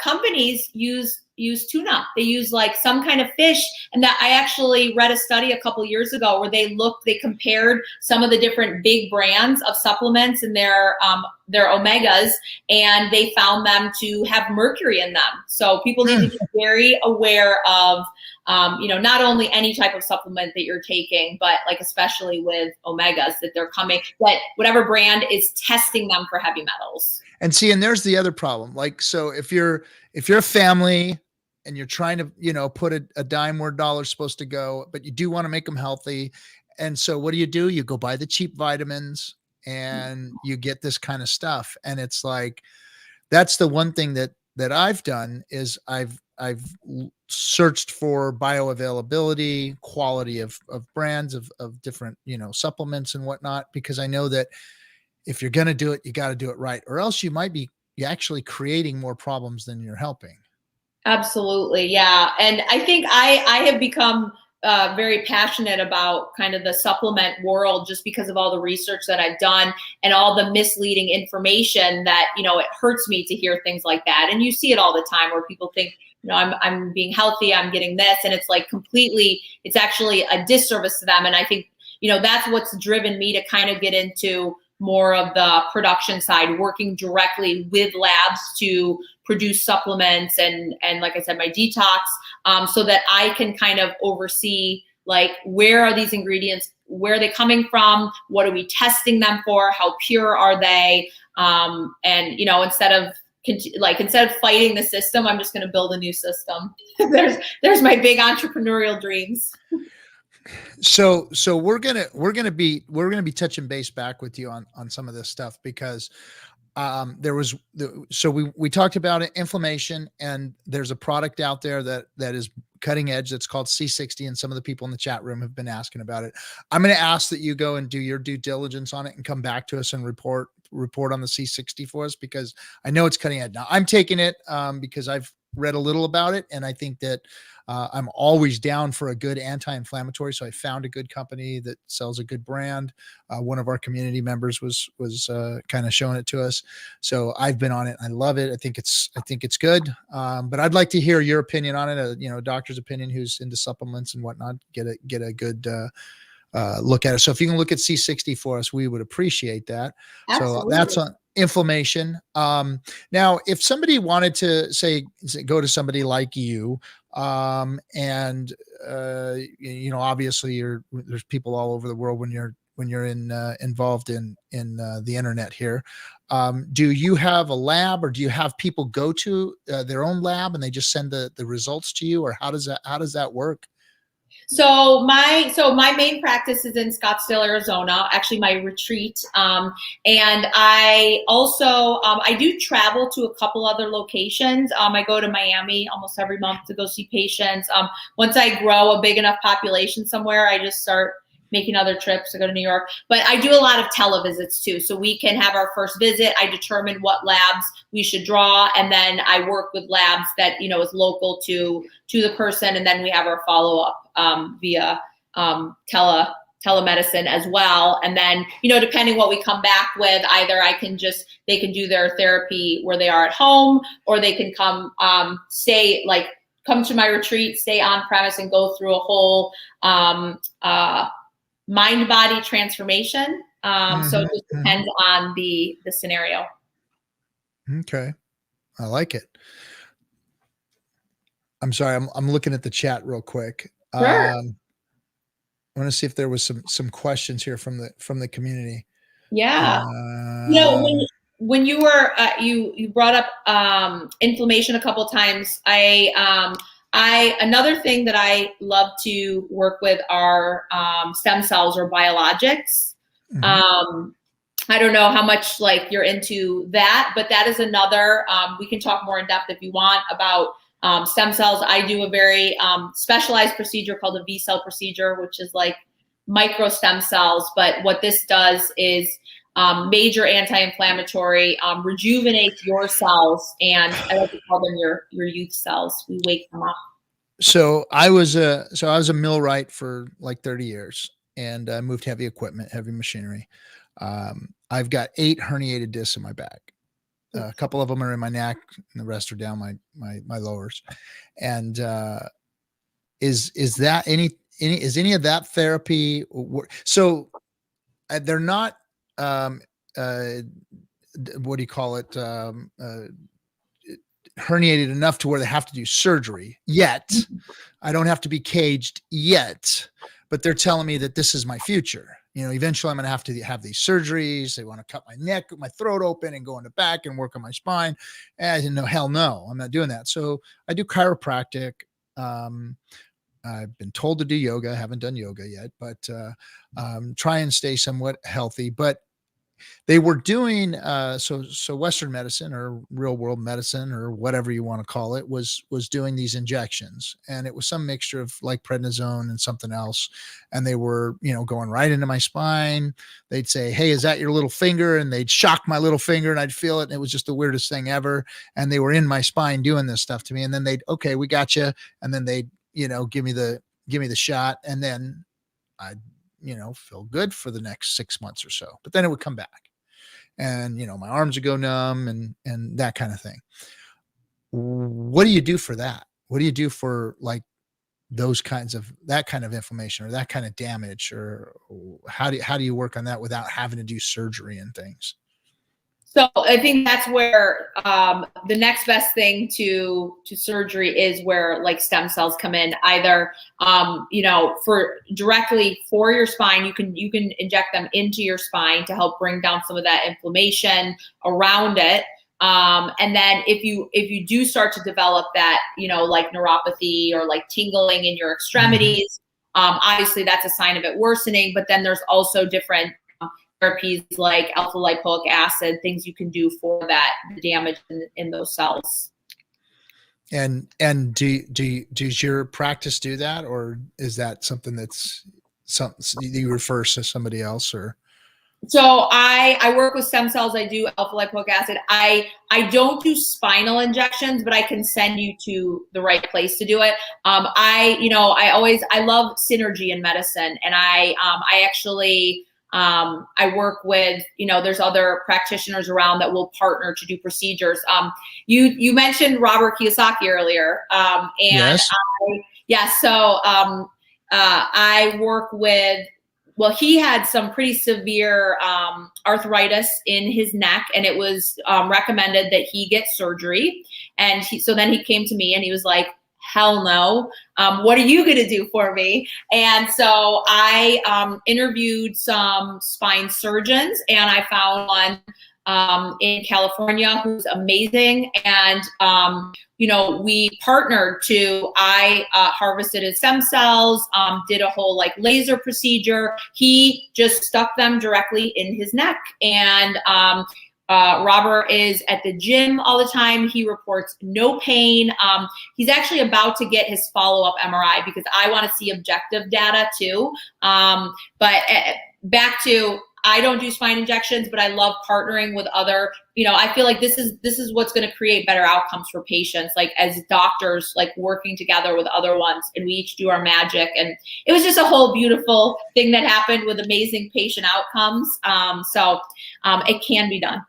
companies use tuna. They use like some kind of fish. And that I actually read a study a couple years ago where they compared some of the different big brands of supplements and their omegas, and they found them to have mercury in them. So people need to be very aware of, not only any type of supplement that you're taking, but like especially with omegas that that whatever brand is testing them for heavy metals. And see, and there's the other problem. Like, so if you're a family and you're trying to, put a dime where a dollar's supposed to go, but you do want to make them healthy. And so what do? You go buy the cheap vitamins and you get this kind of stuff. And it's like, that's the one thing that I've done is I've searched for bioavailability, quality of brands of different, supplements and whatnot, because I know that if you're going to do it, you got to do it right, or else you might be actually creating more problems than you're helping. Absolutely. Yeah. And I think I have become very passionate about kind of the supplement world just because of all the research that I've done and all the misleading information that, it hurts me to hear things like that. And you see it all the time where people think, I'm being healthy, I'm getting this. And it's like it's actually a disservice to them. And I think, that's what's driven me to kind of get into more of the production side, working directly with labs to produce supplements and like I said, my detox, so that I can kind of oversee like, where are these ingredients? Where are they coming from? What are we testing them for? How pure are they? And instead of fighting the system, I'm just going to build a new system. There's my big entrepreneurial dreams. So we're gonna be touching base back with you on some of this stuff, because so we talked about inflammation, and there's a product out there that is cutting edge that's called C60, and some of the people in the chat room have been asking about it. I'm going to ask that you go and do your due diligence on it and come back to us and report on the C60 for us, because I know it's cutting edge. Now I'm taking it because I've read a little about it, and I think that I'm always down for a good anti-inflammatory. So I found a good company that sells a good brand. One of our community members was kind of showing it to us. So I've been on it. I love it. I think it's good. But I'd like to hear your opinion on it. A doctor's opinion who's into supplements and whatnot. Get a good look at it. So if you can look at C60 for us, we would appreciate that. Absolutely. So that's on inflammation. Now, if somebody wanted to say go to somebody like you, and obviously there's people all over the world when you're involved in the internet here. Do you have a lab, or do you have people go to their own lab and they just send the results to you, or how does that work? So my main practice is in Scottsdale, Arizona, actually my retreat. And I also, I do travel to a couple other locations. I go to Miami almost every month to go see patients. Once I grow a big enough population somewhere, I just start making other trips to go to New York. But I do a lot of televisits too. So we can have our first visit. I determine what labs we should draw. And then I work with labs that, is local to the person. And then we have our follow-up via telemedicine as well. And then, depending what we come back with, either they can do their therapy where they are at home, or they can come come to my retreat, stay on premise, and go through a whole mind-body transformation. So it just depends on the scenario. Okay. I like it. I'm sorry. I'm looking at the chat real quick. Sure. I want to see if there was some questions here from the community. Yeah. When you were, you brought up inflammation a couple of times. Another thing that I love to work with are stem cells or biologics. Mm-hmm. I don't know how much you're into that, but that is another, we can talk more in depth if you want about stem cells. I do a very specialized procedure called a V-cell procedure, which is like micro stem cells. But what this does is major anti-inflammatory, rejuvenates your cells, and I like to call them your youth cells. We wake them up. So I was a millwright for like 30 years, and I moved heavy equipment, heavy machinery. I've got 8 herniated discs in my back. A couple of them are in my neck, and the rest are down my lowers. And is any of that therapy? So they're not. What do you call it? Herniated enough to where they have to do surgery yet. I don't have to be caged yet, but they're telling me that this is my future. Eventually I'm going to have these surgeries. They want to cut my neck, my throat open, and go in the back and work on my spine. And I didn't know, hell no, I'm not doing that. So I do chiropractic. I've been told to do yoga. I haven't done yoga yet, but try and stay somewhat healthy. But they were doing so Western medicine, or real world medicine, or whatever you want to call it, was doing these injections, and it was some mixture of like prednisone and something else, and they were going right into my spine. They'd say, "Hey, is that your little finger?" And they'd shock my little finger, and I'd feel it, and it was just the weirdest thing ever. And they were in my spine doing this stuff to me, and then okay, we got you, and then they'd give me the shot, and then I'd feel good for the next 6 months or so, but then it would come back, and my arms would go numb and that kind of thing. What do you do for that? What do you do for like that kind of inflammation or that kind of damage, or how do you work on that without having to do surgery and things? So I think that's where the next best thing to surgery is where like stem cells come in. Either for directly for your spine, you can inject them into your spine to help bring down some of that inflammation around it. And then if you do start to develop that, like neuropathy or like tingling in your extremities, obviously that's a sign of it worsening. But then there's also different therapies like alpha lipoic acid, things you can do for that damage in those cells. And does your practice do that, or is that something that's something you refer to somebody else? Or so I work with stem cells. I do alpha lipoic acid. I don't do spinal injections, but I can send you to the right place to do it. I love synergy in medicine, and I actually I work with, there's other practitioners around that will partner to do procedures. You mentioned Robert Kiyosaki earlier, and yes. So I work with. Well, he had some pretty severe arthritis in his neck, and it was recommended that he get surgery. And so then he came to me and he was like, hell no. What are you going to do for me? And so I interviewed some spine surgeons, and I found one in California who's amazing. And, we partnered I harvested his stem cells, did a whole laser procedure. He just stuck them directly in his neck. And Robert is at the gym all the time. He reports no pain. He's actually about to get his follow-up MRI because I want to see objective data too. But back to, I don't do spine injections, but I love partnering with other, I feel like this is what's going to create better outcomes for patients, as doctors, working together with other ones, and we each do our magic. And it was just a whole beautiful thing that happened with amazing patient outcomes. So it can be done.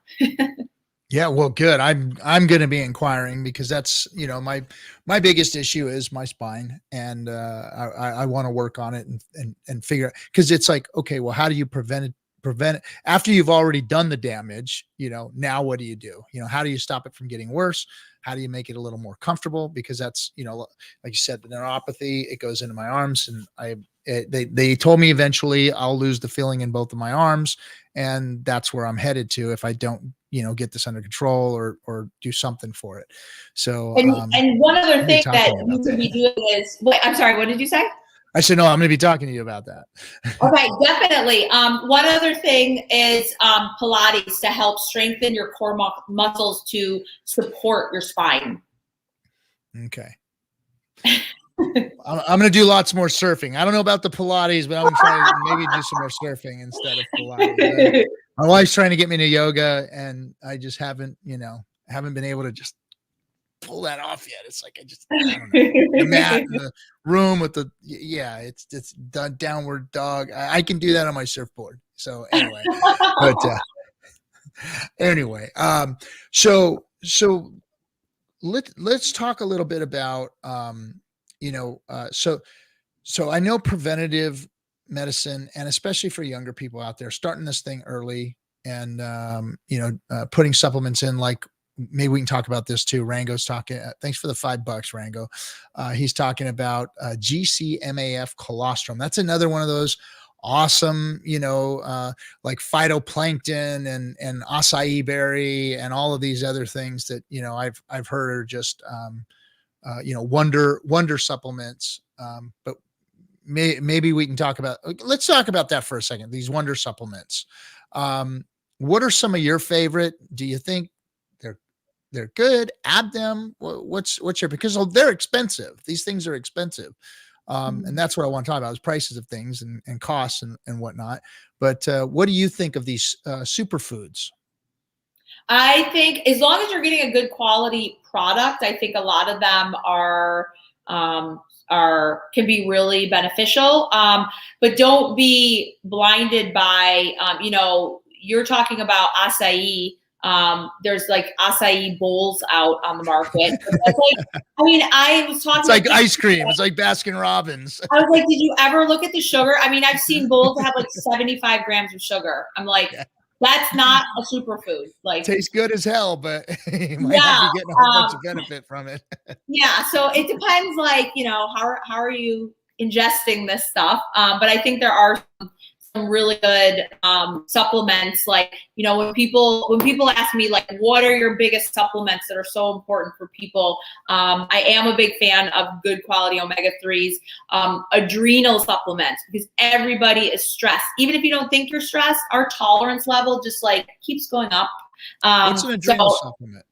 Yeah, well, good. I'm going to be inquiring because that's, my biggest issue is my spine, and I want to work on it and figure out, because it's okay, well, how do you prevent it after you've already done the damage? Now what do you do? How do you stop it from getting worse? How do you make it a little more comfortable? Because that's, like you said, the neuropathy, it goes into my arms, and they told me eventually I'll lose the feeling in both of my arms. And that's where I'm headed to if I don't, get this under control or do something for it. So, and one other thing that you could be doing is, I'm sorry, what did you say? I said, no, I'm going to be talking to you about that. Okay, definitely. One other thing is Pilates to help strengthen your core muscles to support your spine. Okay. I'm going to do lots more surfing. I don't know about the Pilates, but I'm going to try to maybe do some more surfing instead of Pilates. My wife's trying to get me to yoga, and I just haven't been able to just pull that off yet. It's I don't know, the mat in the room with it's done downward dog. I can do that on my surfboard. So anyway, so let's talk a little bit about, so I know preventative medicine, and especially for younger people out there, starting this thing early and, putting supplements in, maybe we can talk about this too. Rango's talking. Thanks for the $5, Rango. He's talking about GCMAF colostrum. That's another one of those awesome, phytoplankton and acai berry and all of these other things that I've heard are just wonder supplements. But maybe we can talk about. Let's talk about that for a second. These wonder supplements. What are some of your favorite? Do you think they're good? Add them. What's your, because they're expensive. These things are expensive. And that's what I want to talk about is prices of things and costs and whatnot. But what do you think of these superfoods? I think as long as you're getting a good quality product, I think a lot of them can be really beneficial. But don't be blinded by, you're talking about acai. There's acai bowls out on the market. I was talking. It's like ice cream. It's like Baskin Robbins. I was like, did you ever look at the sugar? I've seen bowls that have 75 grams of sugar. I'm like, that's not a superfood. Tastes good as hell, but you might not be getting a whole bunch of benefit from it. Yeah. So it depends, how are you ingesting this stuff? But I think there are really good supplements. Like, you know, when people ask me like, what are your biggest supplements that are so important for people? I am a big fan of good quality omega-3s, adrenal supplements, because everybody is stressed. Even if you don't think you're stressed, our tolerance level just like keeps going up. What's an adrenal supplement?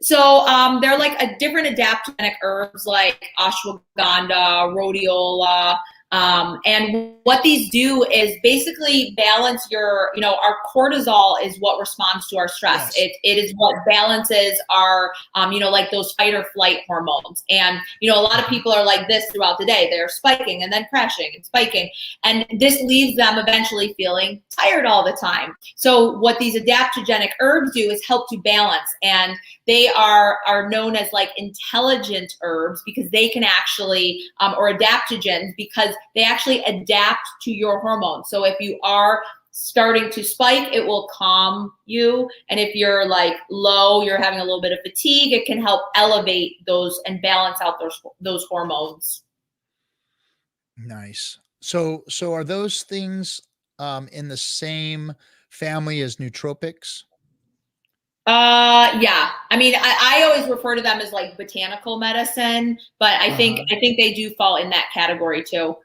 So they're like a different adaptogenic herbs like ashwagandha, rhodiola. And what these do is basically balance your, you know, our cortisol is what responds to our stress. Yes. It is what balances our, you know, like those fight or flight hormones. And, you know, a lot of people are like this throughout the day. They're spiking and then crashing and spiking. And this leaves them eventually feeling tired all the time. So what these adaptogenic herbs do is help to balance. And they are known as like intelligent herbs because they can actually, or adaptogens, because they actually adapt to your hormones. So if you are starting to spike, it will calm you. And if you're like low, you're having a little bit of fatigue, it can help elevate those and balance out those hormones. Nice. So are those things in the same family as nootropics? Yeah. I mean, I always refer to them as like botanical medicine, but I think they do fall in that category too.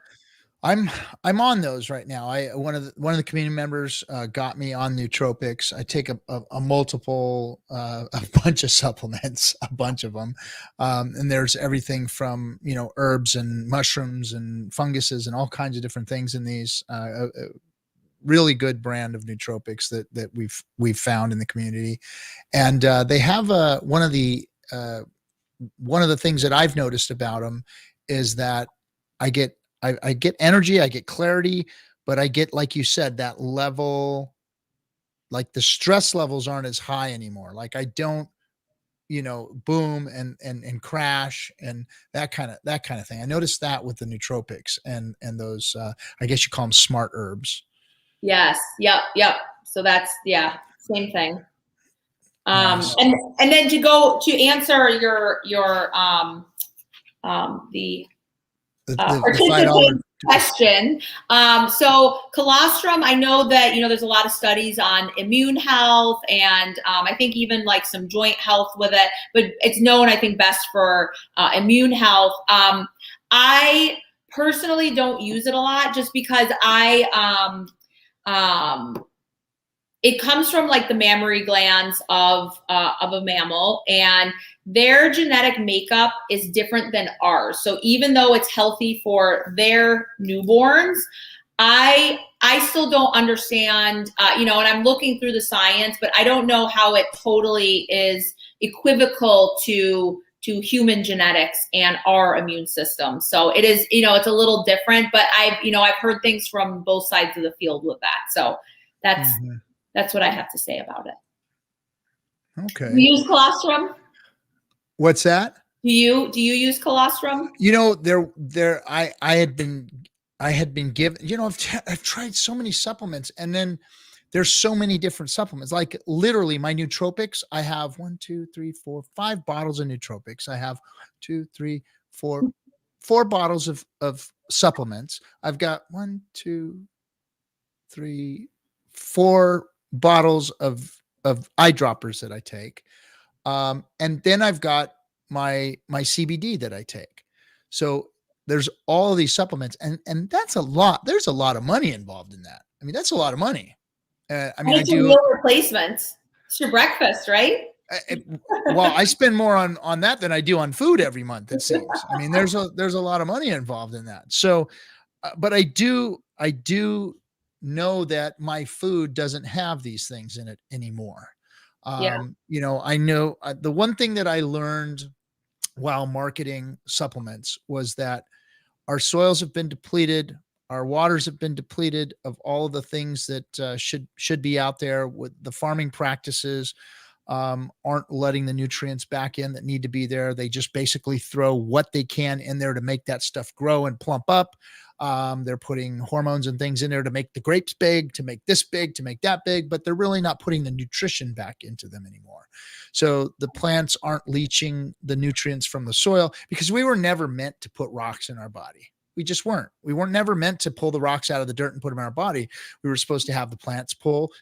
I'm on those right now. One of the community members got me on nootropics. I take a bunch of supplements, a bunch of them, and there's everything from, you know, herbs and mushrooms and funguses and all kinds of different things in these. A really good brand of nootropics that we've found in the community, and they have one of the things that I've noticed about them is that I get energy, I get clarity, but I get, like you said, that level, like the stress levels aren't as high anymore. Like I don't, you know, boom and crash and that kind of thing. I noticed that with the nootropics and those, I guess you call them smart herbs. Yes. Yep. So that's, yeah, same thing. Nice. And then to answer your participant question. So colostrum, I know that, you know, there's a lot of studies on immune health and I think even like some joint health with it, but it's known, I think, best for immune health. I personally don't use it a lot just because it comes from like the mammary glands of a mammal, and their genetic makeup is different than ours. So even though it's healthy for their newborns, I still don't understand, you know, and I'm looking through the science, but I don't know how it totally is equivocal to human genetics and our immune system. So it is, you know, it's a little different, but I've heard things from both sides of the field with that. So that's what I have to say about it. Okay. Do you use colostrum? What's that? Do you use colostrum? You know, I had been given, you know, I've tried so many supplements, and then there's so many different supplements. Like literally my nootropics, I have 5 bottles of nootropics. I have 4 bottles of supplements. I've got 4 bottles of eyedroppers that I take. And then I've got my CBD that I take. So there's all of these supplements, and that's a lot. There's a lot of money involved in that. I mean, that's a lot of money. I mean, I do meal replacements. It's your breakfast, right? Well, I spend more on that than I do on food every month, it seems. I mean, there's a lot of money involved in that. So, but I do know that my food doesn't have these things in it anymore. You know, I know the one thing that I learned while marketing supplements was that our soils have been depleted. Our waters have been depleted of all of the things that should be out there. With the farming practices aren't letting the nutrients back in that need to be there. They just basically throw what they can in there to make that stuff grow and plump up. They're putting hormones and things in there to make the grapes big, to make this big, to make that big, but they're really not putting the nutrition back into them anymore. So the plants aren't leaching the nutrients from the soil, because we were never meant to put rocks in our body. just weren't. We weren't never meant to pull the rocks out of the dirt and put them in our body. We were supposed to have the plants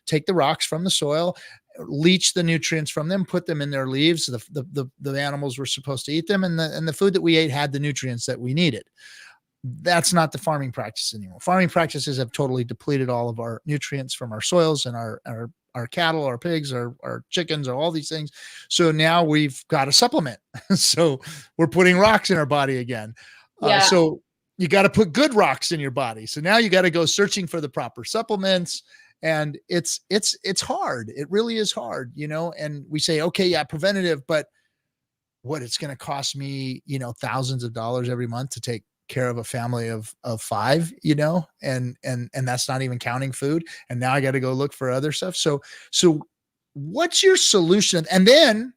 take the rocks from the soil, leach the nutrients from them, put them in their leaves. The animals were supposed to eat them, and the food that we ate had the nutrients that we needed. That's not the farming practice anymore. Farming practices have totally depleted all of our nutrients from our soils and our cattle, our pigs, our chickens, or all these things. So now we've got to supplement. So we're putting rocks in our body again. So you got to put good rocks in your body. So now you got to go searching for the proper supplements. And it's hard. It really is hard, and we say, okay, yeah, preventative, but what, it's going to cost me, thousands of dollars every month to take care of a family of 5, and that's not even counting food. And now I got to go look for other stuff. So what's your solution? And then,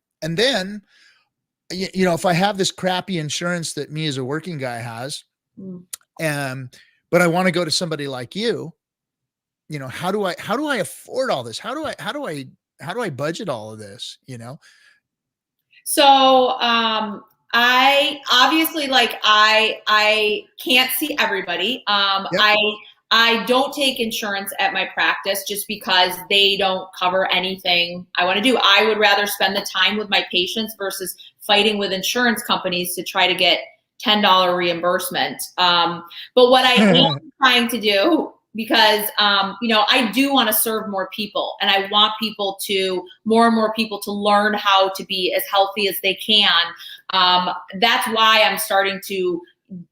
if I have this crappy insurance that me as a working guy has, but I want to go to somebody like you, how do I afford all this? How do I budget all of this? So, I obviously, I can't see everybody. Yep. I don't take insurance at my practice just because they don't cover anything I want to do. I would rather spend the time with my patients versus fighting with insurance companies to try to get $10 reimbursement. But what I am trying to do, because, I do want to serve more people, and I want more and more people to learn how to be as healthy as they can. That's why I'm starting to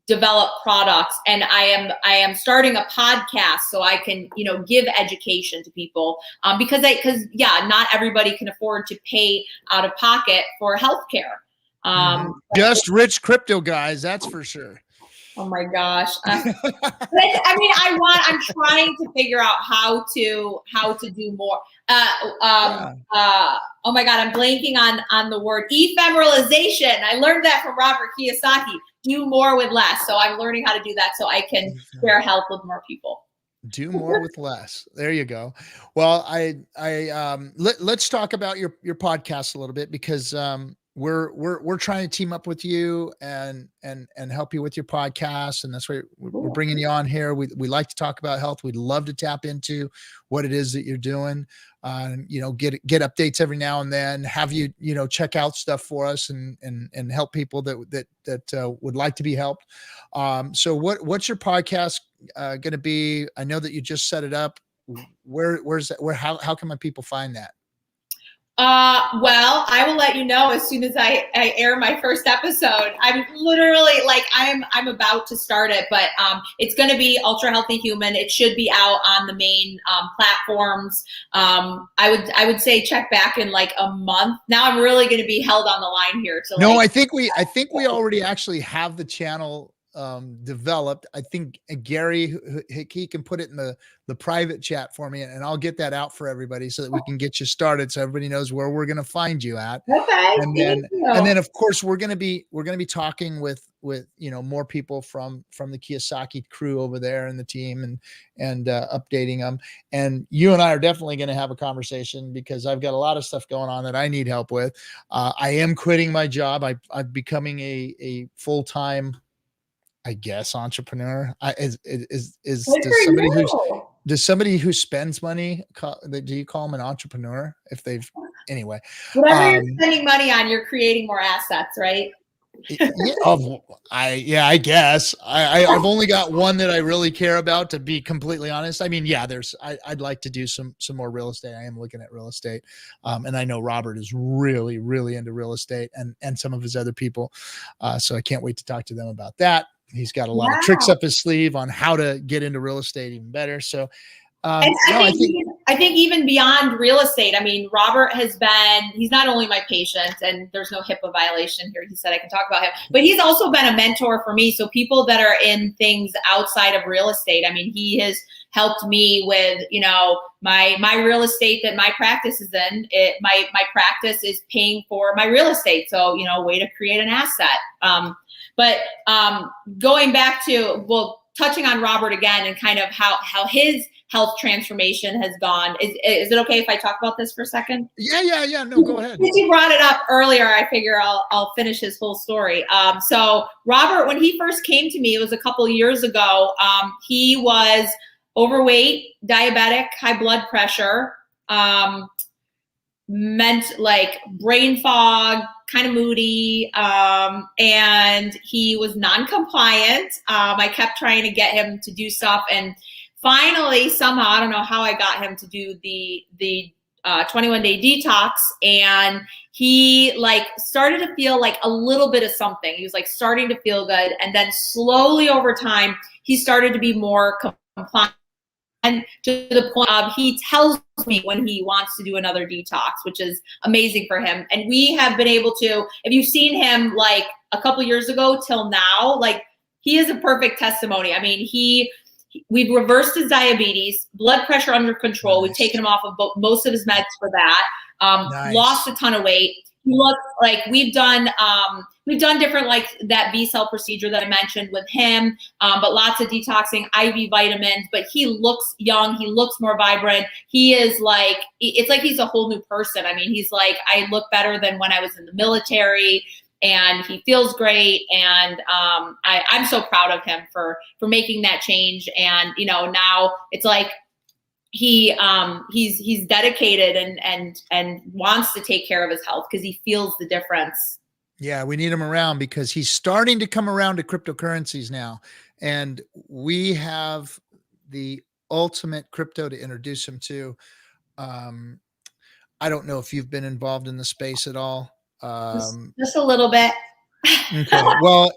develop products, and I am starting a podcast so I can, give education to people, because not everybody can afford to pay out of pocket for healthcare. Just rich crypto guys, that's for sure. Oh my gosh. I'm trying to figure out how to do more. Oh my God, I'm blanking on the word ephemeralization. I learned that from Robert Kiyosaki. Do more with less. So I'm learning how to do that so I can share health with more people. Do more with less. There you go. Well, let's talk about your podcast a little bit, because we're trying to team up with you and help you with your podcast. And that's why we're bringing you on here. We like to talk about health. We'd love to tap into what it is that you're doing. Get updates every now and then, have you, check out stuff for us and help people that would like to be helped. So what's your podcast going to be? I know that you just set it up. Where's that? How can my people find that? Well, I will let you know as soon as I air my first episode. I'm literally I'm about to start it, but it's going to be Ultra Healthy Human. It should be out on the main platforms. I would say check back in a month. Now I'm really going to be held on the line here. So I think we already actually have the channel developed. I think Gary, he can put it in the private chat for me, and I'll get that out for everybody so that we can get you started, so everybody knows where we're going to find you at. Okay. And then of course we're going to be talking with more people from the Kiyosaki crew over there and the team and updating them. And you and I are definitely going to have a conversation, because I've got a lot of stuff going on that I need help with. I am quitting my job. I'm becoming a full-time, I guess, entrepreneur. Does somebody who spends money, do you call them an entrepreneur? Anyway, whatever you're spending money on, you're creating more assets, right? I guess I've only got one that I really care about, to be completely honest. I mean, I'd like to do some more real estate. I am looking at real estate. And I know Robert is really, really into real estate, and some of his other people. So I can't wait to talk to them about that. He's got a lot of tricks up his sleeve on how to get into real estate even better. So I think even beyond real estate, Robert he's not only my patient, and there's no HIPAA violation here. He said I can talk about him, but he's also been a mentor for me. So people that are in things outside of real estate, he has helped me with, my real estate that my practice is in. My practice is paying for my real estate. So, way to create an asset. But going back to, touching on Robert again and kind of how his health transformation has gone. Is it okay if I talk about this for a second? Yeah. No, go ahead. Since you brought it up earlier, I figure I'll finish his whole story. So Robert, when he first came to me, it was a couple of years ago. He was overweight, diabetic, high blood pressure, meant like brain fog, kind of moody, and he was non-compliant. I kept trying to get him to do stuff, and finally, somehow, I don't know how I got him to do the 21-day detox, and he like started to feel like a little bit of something. He was like starting to feel good, and then slowly over time, he started to be more compliant. And to the point of he tells me when he wants to do another detox, which is amazing for him. And we have been able to, if you've seen him like a couple years ago till now, like he is a perfect testimony. I mean, we've reversed his diabetes, blood pressure under control. We've taken him off of most of his meds for that. Lost a ton of weight. He looks like we've done different, like that B-cell procedure that I mentioned with him, but lots of detoxing, IV vitamins, but he looks young. He looks more vibrant. He is like, it's like he's a whole new person. I mean, he's like, I look better than when I was in the military, and he feels great. And I'm so proud of him for making that change. And, you know, now it's like, he's dedicated and wants to take care of his health because he feels the difference. Yeah, we need him around because he's starting to come around to cryptocurrencies now. And we have the ultimate crypto to introduce him to. I don't know if you've been involved in the space at all. Just a little bit. Okay. Well,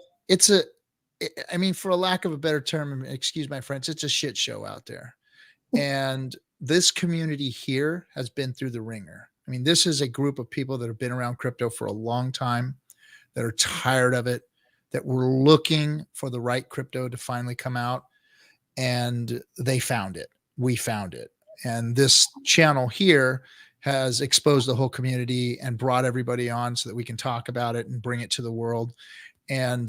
I mean, for a lack of a better term, excuse my French, it's a shit show out there. And this community here has been through the ringer. I mean, this is a group of people that have been around crypto for a long time, that are tired of it, that were looking for the right crypto to finally come out, and they found it. We found it. And this channel here has exposed the whole community and brought everybody on so that we can talk about it and bring it to the world. And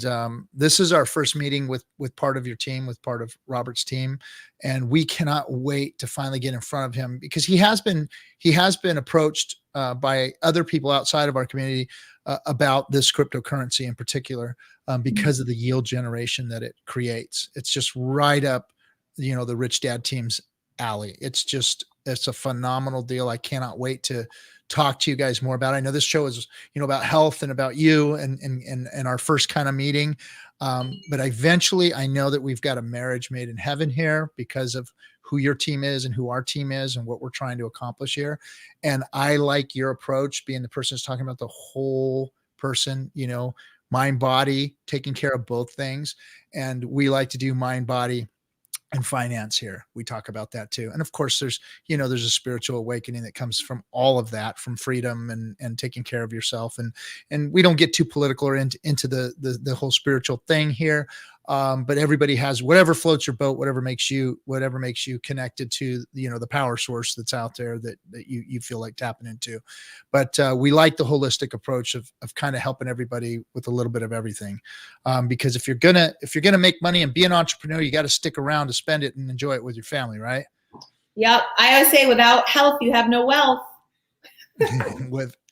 this is our first meeting with part of your team, with part of Robert's team. And we cannot wait to finally get in front of him, because he has been approached by other people outside of our community about this cryptocurrency in particular, because of the yield generation that it creates. It's just right up, you know, the Rich Dad team's alley. It's a phenomenal deal. I cannot wait to talk to you guys more about it. I know this show is, you know, about health and about you and our first kind of meeting. But eventually I know that we've got a marriage made in heaven here because of who your team is and who our team is and what we're trying to accomplish here. And I like your approach, being the person who's talking about the whole person, you know, mind, body, taking care of both things. And we like to do mind, body, and finance here. We talk about that too. And of course there's a spiritual awakening that comes from all of that, from freedom and taking care of yourself. And we don't get too political or into the whole spiritual thing here. But everybody has whatever floats your boat, whatever makes you connected to, you know, the power source that's out there that you feel like tapping into. But we like the holistic approach of kind of helping everybody with a little bit of everything. Because if you're gonna make money and be an entrepreneur, you got to stick around to spend it and enjoy it with your family, right? Yep. I always say, without health, you have no wealth. And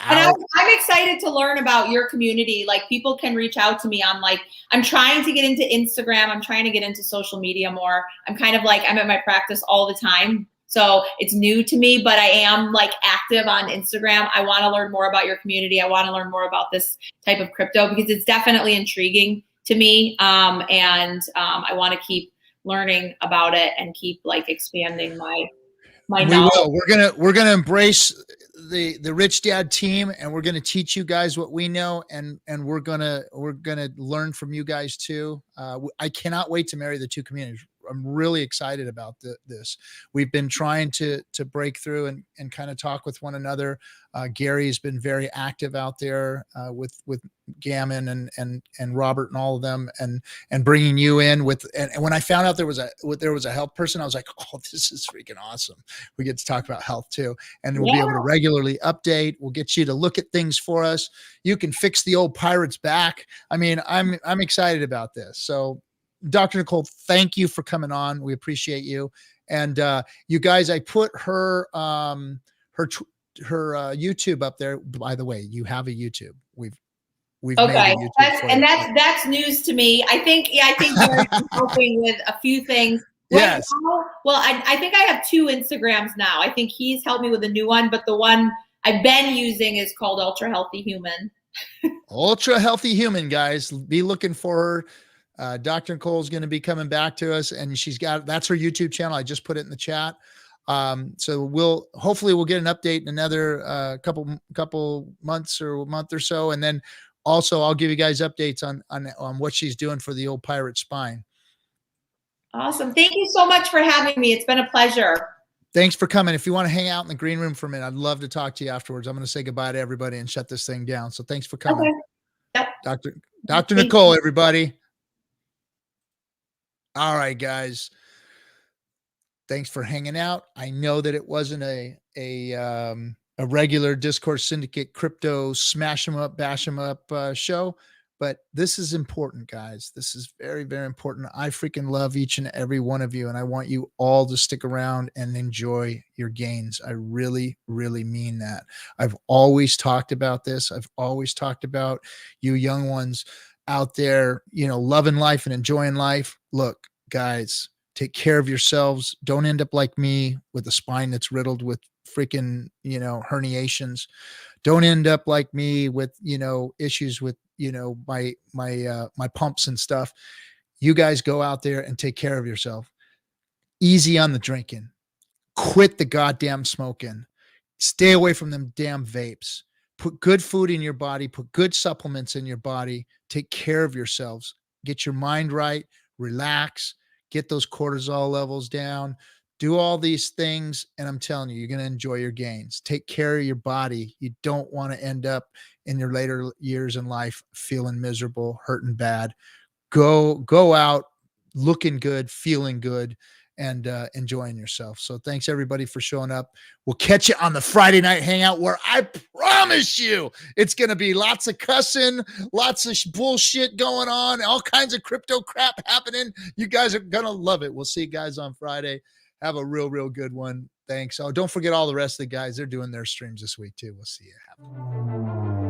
I'm excited to learn about your community. Like, people can reach out to me on, like, I'm trying to get into Instagram. I'm trying to get into social media more. I'm kind of like, I'm at my practice all the time, so it's new to me, but I am like active on Instagram. I want to learn more about your community. I want to learn more about this type of crypto because it's definitely intriguing to me. And I want to keep learning about it and keep like expanding my knowledge. We're gonna embrace the Rich Dad team, and we're gonna teach you guys what we know, and we're gonna learn from you guys too. I cannot wait to marry the two communities. I'm really excited about this. We've been trying to break through and kind of talk with one another. Gary's been very active out there with Gammon and Robert and all of them, and bringing you in with. And when I found out there was a health person, I was like, oh, this is freaking awesome. We get to talk about health too, and we'll be able to regularly update. We'll get you to look at things for us. You can fix the old pirate's back. I mean, I'm excited about this. So Dr. Nicole, thank you for coming on. We appreciate you. And you guys, I put her YouTube up there. By the way, you have a YouTube. We've Okay, made a YouTube that's news to me. I think Gary's been helping with a few things. Yes. Now, well, I think I have 2 Instagrams now. I think he's helped me with a new one, but the one I've been using is called Ultra Healthy Human. Ultra Healthy Human, guys. Be looking for her. Dr. Nicole is going to be coming back to us, and that's her YouTube channel. I just put it in the chat. So hopefully we'll get an update in another couple months or a month or so, and then also I'll give you guys updates on what she's doing for the old pirate spine. Awesome. Thank you so much for having me. It's been a pleasure. Thanks for coming. If you want to hang out in the green room for a minute, I'd love to talk to you afterwards. I'm going to say goodbye to everybody and shut this thing down. So thanks for coming. Okay. Yep. Dr. Nicole, everybody. All right, guys. Thanks for hanging out. I know that it wasn't a regular Discourse Syndicate crypto smash them up, bash them up show, but this is important, guys. This is very, very important. I freaking love each and every one of you, and I want you all to stick around and enjoy your gains. I really, really mean that. I've always talked about this. I've always talked about you young ones out there, loving life and enjoying life. Look, guys, take care of yourselves. Don't end up like me with a spine that's riddled with freaking, herniations. Don't end up like me with, issues with, my pumps and stuff. You guys go out there and take care of yourself. Easy on the drinking. Quit the goddamn smoking. Stay away from them damn vapes. Put good food in your body. Put good supplements in your body. Take care of yourselves. Get your mind right. Relax. Get those cortisol levels down. Do all these things, and I'm telling you, you're going to enjoy your gains. Take care of your body. You don't want to end up in your later years in life feeling miserable, hurting bad. Go out looking good, feeling good, and enjoying yourself. So thanks, everybody, for showing up. We'll catch you on the Friday night hangout, where I promise you it's going to be lots of cussing, lots of bullshit going on, all kinds of crypto crap happening. You guys are going to love it. We'll see you guys on Friday. Have a real, real good one. Thanks. Oh, don't forget all the rest of the guys. They're doing their streams this week too. We'll see you.